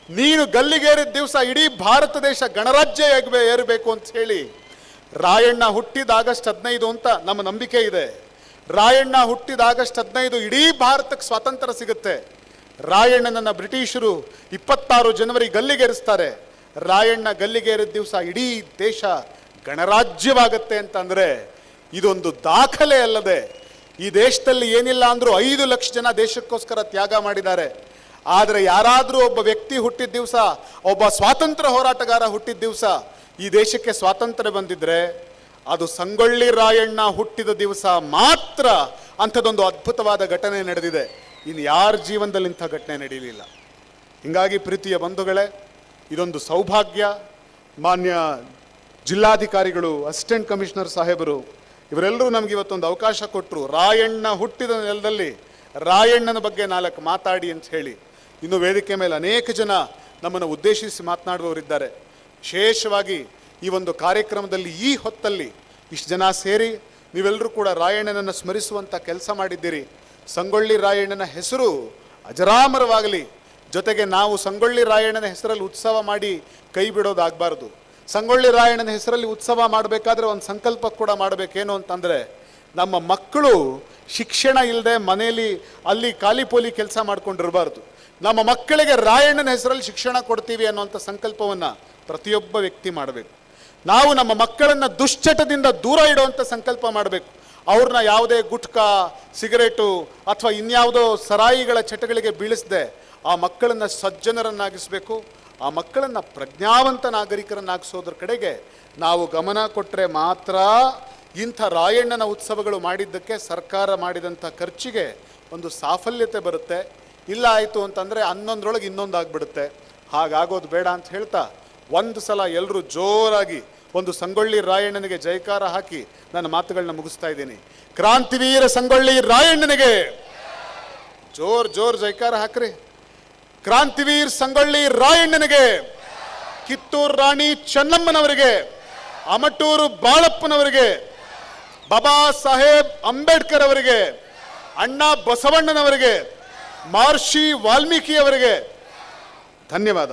ನೀನು ಗಲ್ಲಿಗೇರಿದ ದಿವಸ ಇಡೀ ಭಾರತ ದೇಶ ಗಣರಾಜ್ಯ ಏರಬೇಕು ಅಂತ ಹೇಳಿ ರಾಯಣ್ಣ ಹುಟ್ಟಿದ ಆಗಸ್ಟ್ 15 ಅಂತ ನಮ್ಮ ನಂಬಿಕೆ ಇದೆ. ರಾಯಣ್ಣ ಹುಟ್ಟಿದ ಆಗಸ್ಟ್ 15 ಇಡೀ ಭಾರತಕ್ಕೆ ಸ್ವಾತಂತ್ರ್ಯ ಸಿಗುತ್ತೆ. ರಾಯಣ್ಣನನ್ನು ಬ್ರಿಟಿಷರು 26 ಜನವರಿ ಗಲ್ಲಿಗೇರಿಸ್ತಾರೆ. ರಾಯಣ್ಣ ಗಲ್ಲಿಗೇರಿದ ದಿವಸ ಇಡೀ ದೇಶ ಗಣರಾಜ್ಯವಾಗುತ್ತೆ ಅಂತಂದರೆ ಇದೊಂದು ದಾಖಲೆ ಅಲ್ಲದೆ, ಈ ದೇಶದಲ್ಲಿ ಏನಿಲ್ಲ ಅಂದರೂ 5 ಲಕ್ಷ ಜನ ದೇಶಕ್ಕೋಸ್ಕರ ತ್ಯಾಗ ಮಾಡಿದ್ದಾರೆ. ಆದರೆ ಯಾರಾದರೂ ಒಬ್ಬ ವ್ಯಕ್ತಿ ಹುಟ್ಟಿದ ದಿವಸ, ಒಬ್ಬ ಸ್ವಾತಂತ್ರ್ಯ ಹೋರಾಟಗಾರ ಹುಟ್ಟಿದ ದಿವಸ ಈ ದೇಶಕ್ಕೆ ಸ್ವಾತಂತ್ರ್ಯ ಬಂದಿದ್ರೆ ಅದು ಸಂಗೊಳ್ಳಿ ರಾಯಣ್ಣ ಹುಟ್ಟಿದ ದಿವಸ ಮಾತ್ರ ಅಂಥದ್ದೊಂದು ಅದ್ಭುತವಾದ ಘಟನೆ ನಡೆದಿದೆ. ಇನ್ನು ಯಾರ ಜೀವನದಲ್ಲಿ ಇಂಥ ಘಟನೆ ನಡೆಯಲಿಲ್ಲ. ಹೀಗಾಗಿ ಪ್ರೀತಿಯ ಬಂಧುಗಳೇ, ಇದೊಂದು ಸೌಭಾಗ್ಯ. ಮಾನ್ಯ ಜಿಲ್ಲಾಧಿಕಾರಿಗಳು, ಅಸಿಸ್ಟೆಂಟ್ ಕಮಿಷನರ್ ಸಾಹೇಬರು ಇವರೆಲ್ಲರೂ ನಮಗೆ ಇವತ್ತೊಂದು ಅವಕಾಶ ಕೊಟ್ಟರು. ರಾಯಣ್ಣ ಹುಟ್ಟಿದ ನೆಲದಲ್ಲಿ ರಾಯಣ್ಣನ ಬಗ್ಗೆ 4 ಮಾತಾಡಿ ಅಂತ ಹೇಳಿ. ಇನ್ನು ವೇದಿಕೆ ಮೇಲೆ ಅನೇಕ ಜನ ನಮ್ಮನ್ನು ಉದ್ದೇಶಿಸಿ ಮಾತನಾಡುವವರಿದ್ದಾರೆ. ವಿಶೇಷವಾಗಿ ಈ ಒಂದು ಕಾರ್ಯಕ್ರಮದಲ್ಲಿ ಈ ಹೊತ್ತಲ್ಲಿ ಇಷ್ಟು ಜನ ಸೇರಿ ನೀವೆಲ್ಲರೂ ಕೂಡ ರಾಯಣ್ಣನನ್ನು ಸ್ಮರಿಸುವಂಥ ಕೆಲಸ ಮಾಡಿದ್ದೀರಿ. ಸಂಗೊಳ್ಳಿ ರಾಯಣ್ಣನ ಹೆಸರು ಅಜರಾಮರವಾಗಲಿ. ಜೊತೆಗೆ ನಾವು ಸಂಗೊಳ್ಳಿ ರಾಯಣ್ಣನ ಹೆಸರಲ್ಲಿ ಉತ್ಸವ ಮಾಡಿ ಕೈ ಬಿಡೋದಾಗಬಾರ್ದು. ಸಂಗೊಳ್ಳಿ ರಾಯಣ್ಣನ ಹೆಸರಲ್ಲಿ ಉತ್ಸವ ಮಾಡಬೇಕಾದ್ರೆ ಒಂದು ಸಂಕಲ್ಪ ಕೂಡ ಮಾಡಬೇಕೇನು ಅಂತಂದರೆ, ನಮ್ಮ ಮಕ್ಕಳು ಶಿಕ್ಷಣ ಇಲ್ಲದೆ ಮನೆಯಲ್ಲಿ ಅಲ್ಲಿ ಖಾಲಿ ಪೋಲಿ ಕೆಲಸ ಮಾಡ್ಕೊಂಡಿರಬಾರ್ದು. ನಮ್ಮ ಮಕ್ಕಳಿಗೆ ರಾಯಣ್ಣನ ಹೆಸರಲ್ಲಿ ಶಿಕ್ಷಣ ಕೊಡ್ತೀವಿ ಅನ್ನುವಂಥ ಸಂಕಲ್ಪವನ್ನು ಪ್ರತಿಯೊಬ್ಬ ವ್ಯಕ್ತಿ ಮಾಡಬೇಕು. ನಾವು ನಮ್ಮ ಮಕ್ಕಳನ್ನು ದುಶ್ಚಟದಿಂದ ದೂರ ಇಡುವಂಥ ಸಂಕಲ್ಪ ಮಾಡಬೇಕು. ಅವ್ರನ್ನ ಯಾವುದೇ ಗುಟ್ಕಾ, ಸಿಗರೇಟು ಅಥವಾ ಇನ್ಯಾವುದೋ ಸರಾಯಿಗಳ ಚಟಗಳಿಗೆ ಬೀಳಿಸದೆ ಆ ಮಕ್ಕಳನ್ನು ಸಜ್ಜನರನ್ನಾಗಿಸಬೇಕು. ಆ ಮಕ್ಕಳನ್ನು ಪ್ರಜ್ಞಾವಂತ ನಾಗರಿಕರನ್ನಾಗಿಸೋದ್ರ ಕಡೆಗೆ ನಾವು ಗಮನ ಕೊಟ್ಟರೆ ಮಾತ್ರ ಇಂಥ ರಾಯಣ್ಣನ ಉತ್ಸವಗಳು ಮಾಡಿದ್ದಕ್ಕೆ ಸರ್ಕಾರ ಮಾಡಿದಂಥ ಖರ್ಚಿಗೆ ಒಂದು ಸಾಫಲ್ಯತೆ ಬರುತ್ತೆ. ಇಲ್ಲ ಆಯಿತು ಅಂತಂದರೆ ಹನ್ನೊಂದರೊಳಗೆ ಇನ್ನೊಂದು ಆಗಿಬಿಡುತ್ತೆ. ಹಾಗಾಗೋದು ಬೇಡ ಅಂತ ಹೇಳ್ತಾ ಒಂದು ಸಲ ಎಲ್ಲರೂ ಜೋರಾಗಿ ಒಂದು ಸಂಗೊಳ್ಳಿ ರಾಯಣ್ಣನಿಗೆ ಜೈಕಾರ ಹಾಕಿ ನನ್ನ ಮಾತುಗಳನ್ನ ಮುಗಿಸ್ತಾ ಇದ್ದೀನಿ. ಕ್ರಾಂತಿವೀರ ಸಂಗೊಳ್ಳಿ ರಾಯಣ್ಣನಿಗೆ ಜೋರ್ ಜೈಕಾರ ಹಾಕ್ರಿ. ಕ್ರಾಂತಿವೀರ್ ಸಂಗೊಳ್ಳಿ ರಾಯಣ್ಣನಿಗೆ, ಕಿತ್ತೂರು ರಾಣಿ ಚೆನ್ನಮ್ಮನವರಿಗೆ, ಅಮಟೂರು ಬಾಳಪ್ಪನವರಿಗೆ, ಬಾಬಾ ಸಾಹೇಬ್ ಅಂಬೇಡ್ಕರ್ ಅವರಿಗೆ, ಅಣ್ಣ ಬಸವಣ್ಣನವರಿಗೆ, ಮಹರ್ಷಿ ವಾಲ್ಮೀಕಿ ಅವರಿಗೆ ಧನ್ಯವಾದ.